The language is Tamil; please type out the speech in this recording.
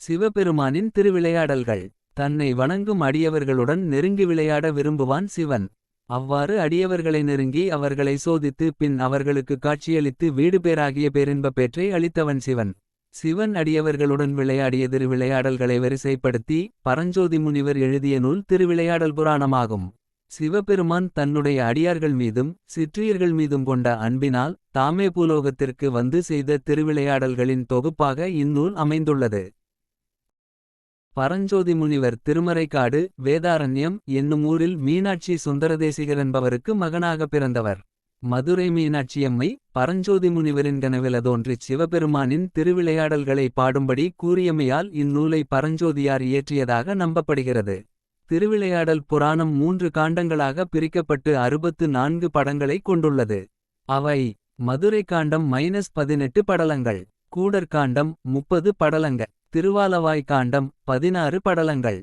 சிவபெருமானின் திருவிளையாடல்கள். தன்னை வணங்கும் அடியவர்களுடன் நெருங்கி விளையாட விரும்புவான் சிவன். அவ்வாறு அடியவர்களை நெருங்கி அவர்களை சோதித்து பின் அவர்களுக்கு காட்சியளித்து வீடுபேறாகிய பேரின்பப் பேற்றை அளித்தவன் சிவன். சிவன் அடியவர்களுடன் விளையாடிய திருவிளையாடல்களை வரிசைப்படுத்தி பரஞ்சோதி முனிவர் எழுதிய நூல் திருவிளையாடல் புராணமாகும். சிவபெருமான் தன்னுடைய அடியார்கள் மீதும் சிற்றியர்கள் மீதும் கொண்ட அன்பினால் தாமே பூலோகத்திற்கு வந்து செய்த திருவிளையாடல்களின் தொகுப்பாக இந்நூல் அமைந்துள்ளது. பரஞ்சோதி முனிவர் திருமறைக்காடு வேதாரண்யம் என்னும் ஊரில் மீனாட்சி சுந்தரதேசிகர் என்பவருக்கு மகனாகப் பிறந்தவர். மதுரை மீனாட்சியம்மை பரஞ்சோதி முனிவரின் கனவில தோன்றிச் சிவபெருமானின் திருவிளையாடல்களை பாடும்படி கூறியமையால் இந்நூலை பரஞ்சோதியார் இயற்றியதாக நம்பப்படுகிறது. திருவிளையாடல் புராணம் 3 காண்டங்களாக பிரிக்கப்பட்டு 64 படங்களைக் கொண்டுள்ளது. அவை: மதுரை காண்டம் -18 படலங்கள், கூடற்காண்டம் 30 படலங்க, திருவாலவாய் காண்டம் 16 படலங்கள்.